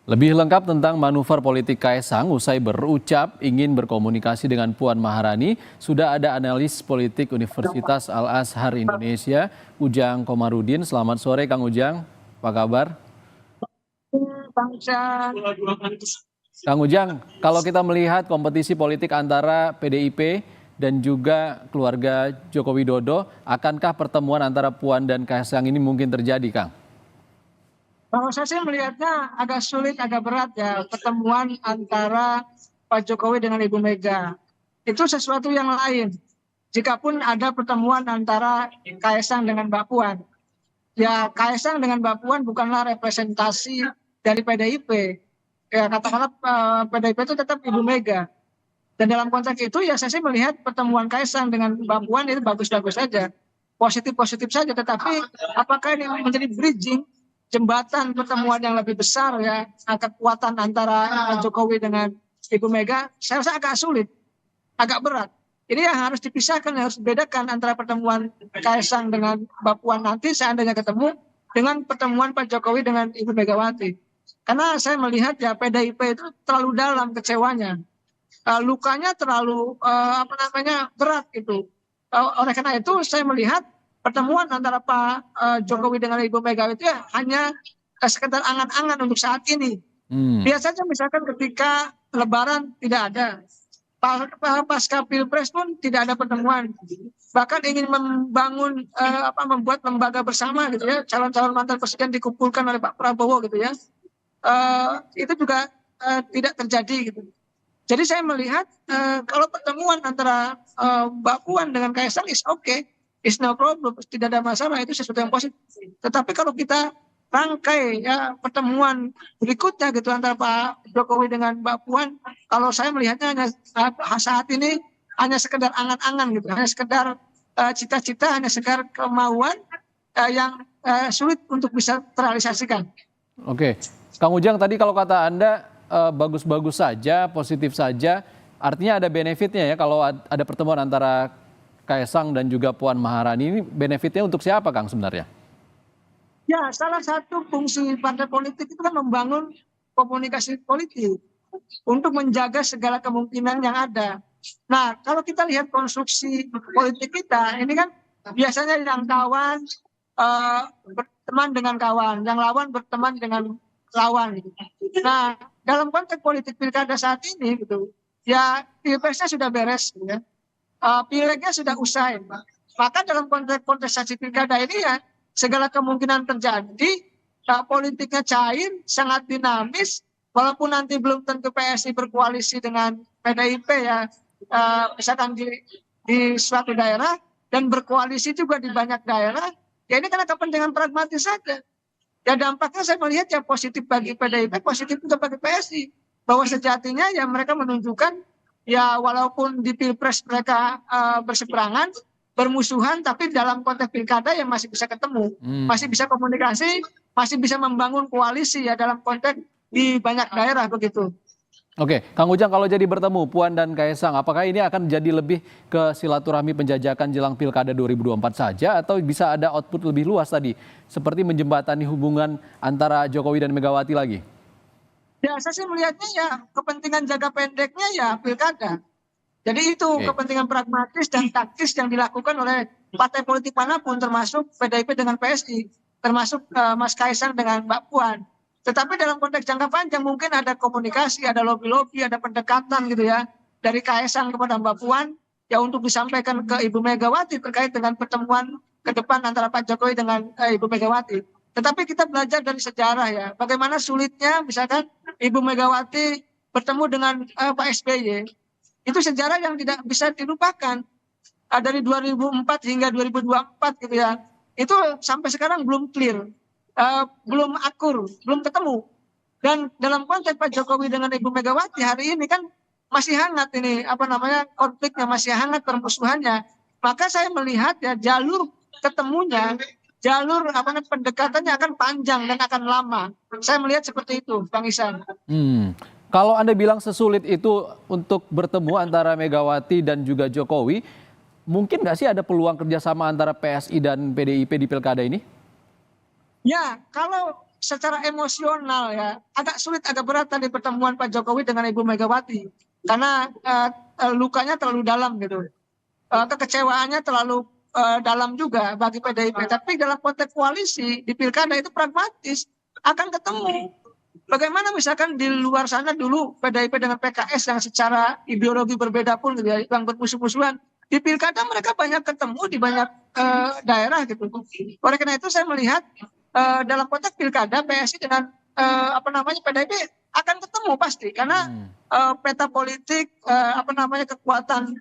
Lebih lengkap tentang manuver politik Kaesang usai berucap ingin berkomunikasi dengan Puan Maharani, sudah ada analis politik Universitas Al-Azhar Indonesia, Ujang Komarudin. Selamat sore Kang Ujang, apa kabar? Bangsa. Kang Ujang, kalau kita melihat kompetisi politik antara PDIP dan juga keluarga Joko Widodo, akankah pertemuan antara Puan dan Kaesang ini mungkin terjadi, Kang? Kalau saya sih melihatnya agak sulit, agak berat ya pertemuan antara Pak Jokowi dengan Ibu Mega. Itu sesuatu yang lain. Jikapun ada pertemuan antara Kaesang dengan Mbak Puan. Ya Kaesang dengan Mbak Puan bukanlah representasi dari PDIP. Ya katakanlah PDIP itu tetap Ibu Mega. Dan dalam konteks itu ya saya sih melihat pertemuan Kaesang dengan Mbak Puan itu bagus-bagus saja. Positif-positif saja. Tetapi apakah ini menjadi bridging, jembatan pertemuan yang lebih besar ya, kekuatan antara Jokowi dengan Ibu Mega, saya rasa agak sulit, agak berat. Ini yang harus dipisahkan, harus dibedakan antara pertemuan Kaesang dengan Mbak Puan nanti seandainya ketemu dengan pertemuan Pak Jokowi dengan Ibu Megawati. Karena saya melihat ya PDIP itu terlalu dalam kecewanya, lukanya terlalu berat gitu. Oleh karena itu saya melihat pertemuan antara Pak Jokowi dengan Ibu Mega itu ya hanya sekedar angan-angan untuk saat ini. Biasanya misalkan ketika Lebaran tidak ada, pasca Pilpres pun tidak ada pertemuan. Bahkan ingin membangun membuat lembaga bersama gitu ya, calon-calon mantan presiden dikumpulkan oleh Pak Prabowo gitu ya. Itu juga tidak terjadi gitu. Jadi saya melihat kalau pertemuan antara Mbak Puan dengan Kaesang is okay, is no problem, tidak ada masalah, itu sesuatu yang positif. Tetapi kalau kita rangkai ya pertemuan berikutnya gitu antara Pak Jokowi dengan Mbak Puan, kalau saya melihatnya hanya saat ini hanya sekedar angan-angan gitu, hanya sekedar cita-cita, hanya sekedar kemauan yang sulit untuk bisa terrealisasikan. Oke, Kang Ujang tadi kalau kata Anda bagus-bagus saja, positif saja, artinya ada benefitnya ya kalau ada pertemuan antara Kaesang dan juga Puan Maharani. Ini benefitnya untuk siapa, Kang, sebenarnya? Ya, salah satu fungsi partai politik itu kan membangun komunikasi politik untuk menjaga segala kemungkinan yang ada. Nah, kalau kita lihat konstruksi politik kita, ini kan biasanya yang kawan berteman dengan kawan, yang lawan berteman dengan lawan. Nah, dalam konteks politik pilkada saat ini, gitu, ya pilpresnya sudah beres, ya. Pilegnya sudah usai. Maka dalam konteks kontestasi pilkada ini ya segala kemungkinan terjadi, politiknya cair, sangat dinamis, walaupun nanti belum tentu PSI berkoalisi dengan PDIP ya, misalkan di suatu daerah, dan berkoalisi juga di banyak daerah, ya ini karena kepentingan pragmatis saja. Ya dampaknya saya melihat ya positif bagi PDIP, positif juga bagi PSI. Bahwa sejatinya ya mereka menunjukkan ya walaupun di Pilpres mereka berseberangan, bermusuhan, tapi dalam konteks pilkada yang masih bisa ketemu, masih bisa komunikasi, masih bisa membangun koalisi ya dalam konteks di banyak daerah begitu. Oke, Kang Ujang, kalau jadi bertemu Puan dan Kaesang, apakah ini akan jadi lebih ke silaturahmi penjajakan jelang Pilkada 2024 saja atau bisa ada output lebih luas tadi, seperti menjembatani hubungan antara Jokowi dan Megawati lagi? Ya saya sih melihatnya ya kepentingan jangka pendeknya ya pilkada. Jadi itu kepentingan pragmatis dan taktis yang dilakukan oleh partai politik manapun, termasuk PDIP dengan PSI, termasuk Mas Kaesang dengan Mbak Puan. Tetapi dalam konteks jangka panjang mungkin ada komunikasi, ada lobby-lobby, ada pendekatan gitu ya dari Kaesang kepada Mbak Puan ya untuk disampaikan ke Ibu Megawati terkait dengan pertemuan ke depan antara Pak Jokowi dengan Ibu Megawati. Tetapi kita belajar dari sejarah ya, bagaimana sulitnya misalkan Ibu Megawati bertemu dengan Pak SBY. Itu sejarah yang tidak bisa dilupakan. Dari 2004 hingga 2024 gitu ya. Itu sampai sekarang belum clear, belum akur, belum ketemu. Dan dalam konteks Pak Jokowi dengan Ibu Megawati hari ini kan masih hangat ini konfliknya, masih hangat permusuhannya. Maka saya melihat ya jalur ketemunya, jalur pendekatannya akan panjang dan akan lama. Saya melihat seperti itu, Bang Isan. Kalau Anda bilang sesulit itu untuk bertemu antara Megawati dan juga Jokowi, mungkin nggak sih ada peluang kerjasama antara PSI dan PDIP di pilkada ini? Ya, kalau secara emosional ya agak sulit, agak berat tadi pertemuan Pak Jokowi dengan Ibu Megawati karena lukanya terlalu dalam gitu. Kekecewaannya terlalu dalam juga bagi PDIP. Tapi dalam konteks koalisi di pilkada itu pragmatis akan ketemu. Bagaimana misalkan di luar sana dulu PDIP dengan PKS yang secara ideologi berbeda pun gitu ya, yang bermusuh-musuhan, di pilkada mereka banyak ketemu di banyak daerah gitu. Oleh karena itu saya melihat dalam konteks pilkada PSI dengan PDIP akan ketemu pasti karena peta politik kekuatan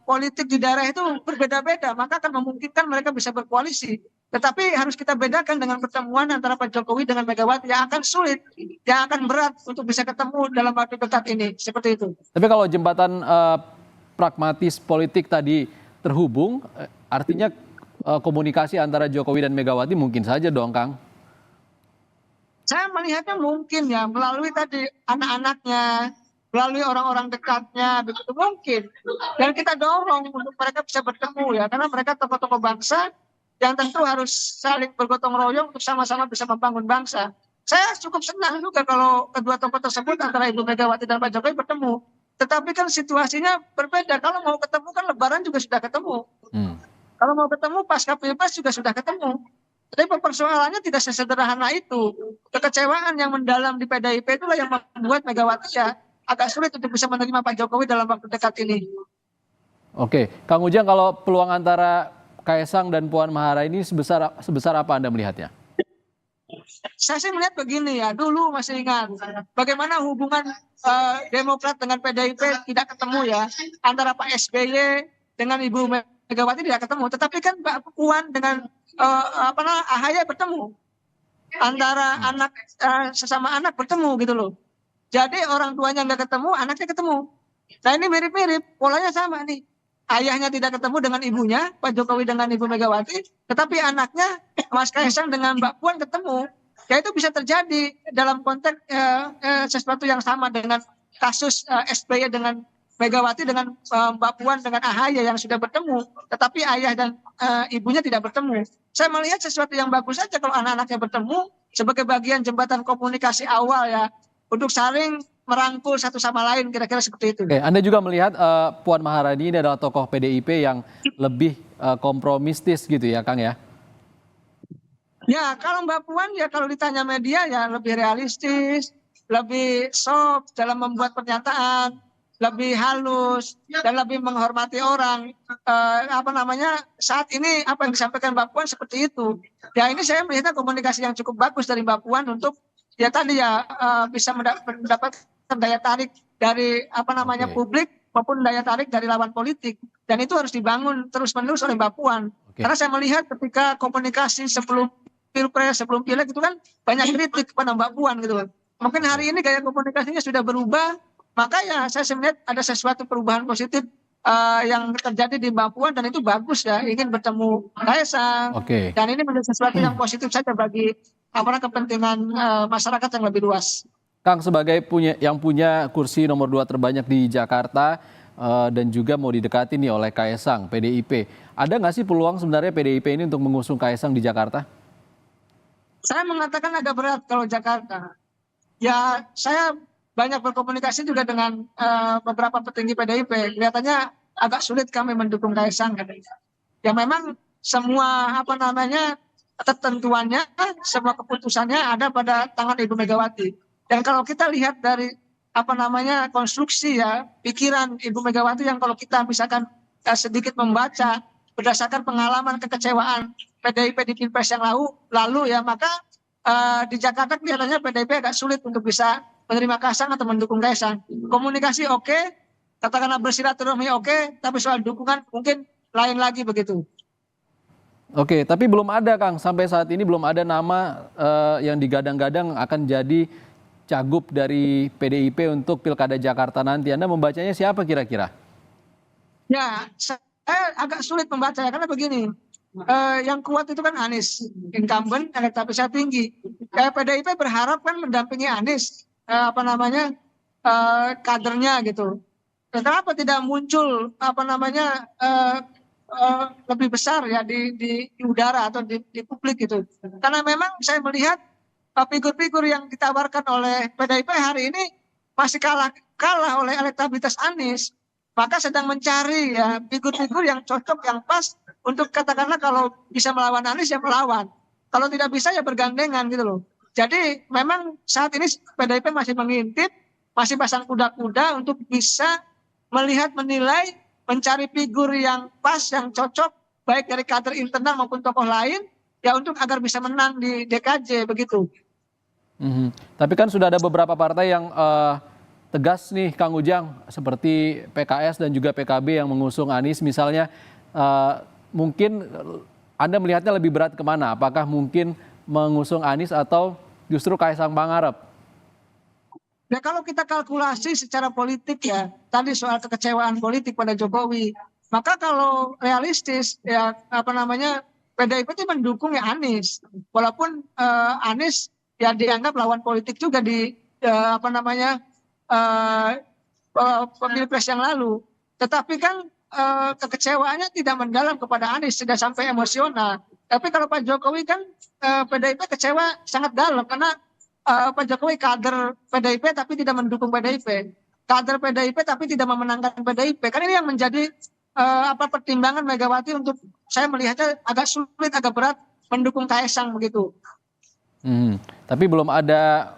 politik di daerah itu berbeda-beda, maka akan memungkinkan mereka bisa berkoalisi. Tetapi harus kita bedakan dengan pertemuan antara Pak Jokowi dengan Megawati yang akan sulit, yang akan berat untuk bisa ketemu dalam waktu dekat ini, seperti itu. Tapi kalau jembatan pragmatis politik tadi terhubung, artinya komunikasi antara Jokowi dan Megawati mungkin saja dong, Kang. Saya melihatnya mungkin ya melalui tadi anak-anaknya, melalui orang-orang dekatnya, begitu mungkin. Dan kita dorong untuk mereka bisa bertemu ya, karena mereka tokoh-tokoh bangsa yang tentu harus saling bergotong royong untuk sama-sama bisa membangun bangsa. Saya cukup senang juga kalau kedua tokoh tersebut antara Ibu Megawati dan Pak Jokowi bertemu. Tetapi kan situasinya berbeda. Kalau mau ketemu kan Lebaran juga sudah ketemu. Kalau mau ketemu pasca Pilpres juga sudah ketemu. Tapi persoalannya tidak sesederhana itu. Kekecewaan yang mendalam di PDIP itulah yang membuat Megawati ya agak sulit untuk bisa menerima Pak Jokowi dalam waktu dekat ini. Oke, Kang Ujang, kalau peluang antara Kaisang dan Puan Maharani sebesar apa Anda melihatnya? Saya sih melihat begini ya, dulu masih ingat bagaimana hubungan Demokrat dengan PDIP tidak ketemu ya, antara Pak SBY dengan Ibu Megawati tidak ketemu, tetapi kan Pak Puan dengan AHY bertemu, antara anak sesama anak bertemu gitu loh. Jadi orang tuanya nggak ketemu, anaknya ketemu. Nah ini mirip-mirip, polanya sama nih. Ayahnya tidak ketemu dengan ibunya, Pak Jokowi dengan Ibu Megawati, tetapi anaknya Mas Kaisang dengan Mbak Puan ketemu. Ya itu bisa terjadi dalam konteks sesuatu yang sama dengan kasus SBY dengan Megawati dengan Mbak Puan dengan AHY yang sudah bertemu, tetapi ayah dan ibunya tidak bertemu. Saya melihat sesuatu yang bagus saja kalau anak-anaknya bertemu sebagai bagian jembatan komunikasi awal ya, untuk saling merangkul satu sama lain, kira-kira seperti itu. Oke, Anda juga melihat Puan Maharani ini adalah tokoh PDIP yang lebih kompromistis gitu ya, Kang ya? Ya, kalau Mbak Puan ya kalau ditanya media ya lebih realistis, lebih soft dalam membuat pernyataan, lebih halus dan lebih menghormati orang. Saat ini apa yang disampaikan Mbak Puan seperti itu. Ya ini saya melihatnya komunikasi yang cukup bagus dari Mbak Puan untuk ya tadi ya bisa mendapatkan daya tarik dari publik maupun daya tarik dari lawan politik, dan itu harus dibangun terus-menerus oleh Mbak Puan. Karena saya melihat ketika komunikasi sebelum Pilpres, sebelum Pileg itu kan banyak kritik kepada Mbak Puan gitu. Mungkin hari ini gaya komunikasinya sudah berubah, maka ya saya melihat ada sesuatu perubahan positif yang terjadi di Mbak Puan, dan itu bagus ya, ingin bertemu Kaisang. Dan ini menjadi sesuatu yang positif saja bagi kepentingan masyarakat yang lebih luas. Kang, sebagai yang punya kursi nomor 2 terbanyak di Jakarta dan juga mau didekati nih oleh Kaisang, PDIP, ada nggak sih peluang sebenarnya PDIP ini untuk mengusung Kaisang di Jakarta? Saya mengatakan agak berat kalau Jakarta. Ya, saya banyak berkomunikasi juga dengan beberapa petinggi PDIP. Kelihatannya agak sulit kami mendukung Kaisang. Ya memang semua ketentuannya, semua keputusannya ada pada tangan Ibu Megawati. Dan kalau kita lihat dari konstruksi ya pikiran Ibu Megawati yang kalau kita misalkan sedikit membaca berdasarkan pengalaman kekecewaan PDIP di Pilpres yang lalu ya, maka di Jakarta kelihatannya PDIP agak sulit untuk bisa menerima Kaisang atau mendukung Kaisang. Komunikasi oke, katakanlah bersilaturahmi oke, tapi soal dukungan mungkin lain lagi begitu. Oke, tapi belum ada, Kang, sampai saat ini belum ada nama yang digadang-gadang akan jadi cagup dari PDIP untuk Pilkada Jakarta nanti. Anda membacanya siapa kira-kira? Ya, saya agak sulit membaca ya, karena begini, yang kuat itu kan Anies, incumbent, elektabilitasnya tinggi. PDIP berharap kan mendampingi Anies, kadernya gitu. Kenapa tidak muncul lebih besar ya di udara atau di publik gitu? Karena memang saya melihat figur-figur yang ditawarkan oleh PDIP hari ini masih kalah oleh elektabilitas Anies. Maka sedang mencari ya figur-figur yang cocok, yang pas untuk katakanlah kalau bisa melawan Anies ya melawan. Kalau tidak bisa ya bergandengan gitu loh. Jadi memang saat ini PDIP masih mengintip, masih pasang kuda-kuda untuk bisa melihat, menilai, mencari figur yang pas, yang cocok, baik dari kader internal maupun tokoh lain, ya untuk agar bisa menang di DKJ begitu. Tapi kan sudah ada beberapa partai yang tegas nih Kang Ujang, seperti PKS dan juga PKB yang mengusung Anies misalnya. Mungkin Anda melihatnya lebih berat kemana? Apakah mungkin mengusung Anies atau justru Kaisang Pangarep? Ya kalau kita kalkulasi secara politik ya, tadi soal kekecewaan politik pada Jokowi, maka kalau realistis ya PDIP itu mendukung ya Anies, walaupun Anies ya dianggap lawan politik juga di pemilu yang lalu, tetapi kan kekecewaannya tidak mendalam kepada Anies, tidak sampai emosional. Tapi kalau Pak Jokowi kan PDIP kecewa sangat dalam karena Pak Jokowi kader PDIP tapi tidak mendukung PDIP, kader PDIP tapi tidak memenangkan PDIP. Kan ini yang menjadi pertimbangan Megawati untuk saya melihatnya agak sulit, agak berat mendukung Kaisang begitu. Tapi belum ada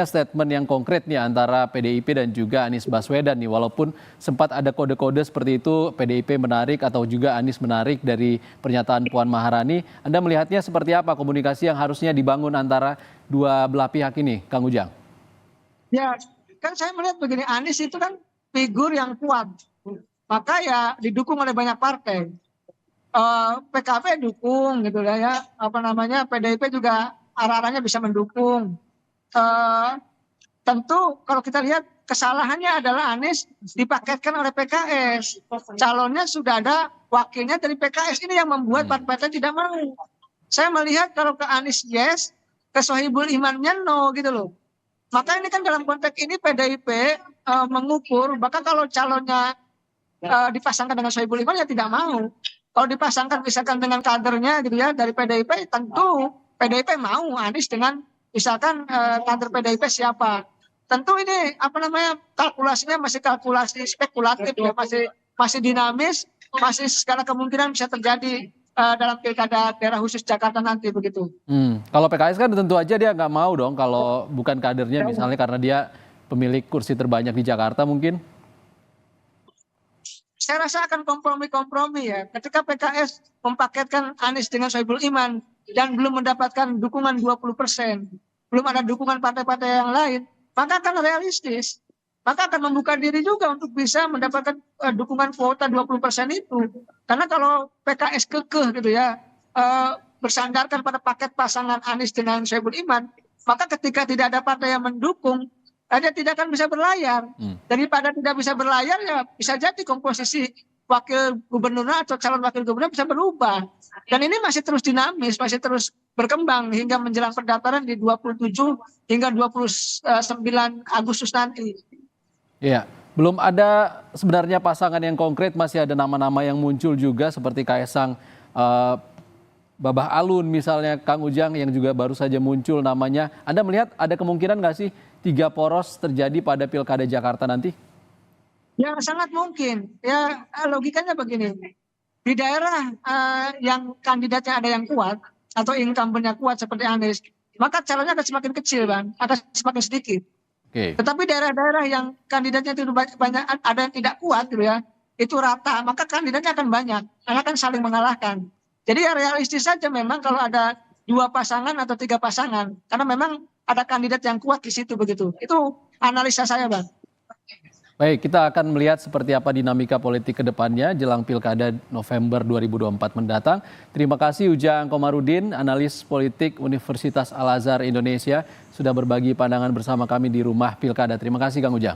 statement yang konkret nih antara PDIP dan juga Anies Baswedan nih, walaupun sempat ada kode-kode seperti itu, PDIP menarik atau juga Anies menarik dari pernyataan Puan Maharani. Anda melihatnya seperti apa komunikasi yang harusnya dibangun antara dua belah pihak ini, Kang Ujang? Ya, kan saya melihat begini, Anies itu kan figur yang kuat, maka ya didukung oleh banyak partai. PKB dukung gitu ya, PDIP juga arah-arahnya bisa mendukung. Tentu kalau kita lihat kesalahannya adalah Anies dipaketkan oleh PKS. Calonnya sudah ada wakilnya dari PKS, ini yang membuat partai tidak mau. Saya melihat kalau ke Anies yes, ke Sohibul Imannya no gitu loh. Maka ini kan dalam konteks ini PDIP mengukur, maka kalau calonnya dipasangkan dengan Sohibul Iman ya tidak mau. Kalau dipasangkan misalkan dengan kadernya gitu ya dari PDIP, tentu PDIP mau Anies dengan misalkan kader PDIP siapa. Tentu ini kalkulasinya masih kalkulasi spekulatif ya, masih dinamis, masih segala kemungkinan bisa terjadi dalam pilkada daerah khusus Jakarta nanti begitu. Kalau PKS kan tentu aja dia nggak mau dong kalau bukan kadernya, misalnya karena dia pemilik kursi terbanyak di Jakarta mungkin. Saya rasa akan kompromi-kompromi ya. Ketika PKS mempaketkan Anies dengan Sohibul Iman dan belum mendapatkan dukungan 20%, belum ada dukungan partai-partai yang lain, maka akan realistis. Maka akan membuka diri juga untuk bisa mendapatkan dukungan kuota 20% itu. Karena kalau PKS kekeh gitu ya, bersandarkan pada paket pasangan Anies dengan Sohibul Iman, maka ketika tidak ada partai yang mendukung, dia tidak akan bisa berlayar. Daripada tidak bisa berlayar ya bisa jadi komposisi wakil gubernur atau calon wakil gubernur bisa berubah. Dan ini masih terus dinamis, masih terus berkembang hingga menjelang pendaftaran di 27 hingga 29 Agustus nanti. Iya, belum ada sebenarnya pasangan yang konkret, masih ada nama-nama yang muncul juga seperti Kaisang Babah Alun misalnya, Kang Ujang, yang juga baru saja muncul namanya. Anda melihat ada kemungkinan nggak sih 3 poros terjadi pada Pilkada Jakarta nanti? Ya sangat mungkin. Ya logikanya begini. Di daerah yang kandidatnya ada yang kuat atau incumbent-nya kuat seperti Anies, maka calonnya akan semakin kecil, Bang, akan semakin sedikit. Tetapi daerah-daerah yang kandidatnya itu banyak ada yang tidak kuat gitu ya, itu rata, maka kandidatnya akan banyak, karena akan saling mengalahkan. Jadi ya realistis saja memang kalau ada 2 pasangan atau 3 pasangan, karena memang ada kandidat yang kuat di situ begitu. Itu analisa saya, Bang. Baik, kita akan melihat seperti apa dinamika politik ke depannya jelang Pilkada November 2024 mendatang. Terima kasih Ujang Komarudin, analis politik Universitas Al-Azhar Indonesia, sudah berbagi pandangan bersama kami di Rumah Pilkada. Terima kasih Kang Ujang.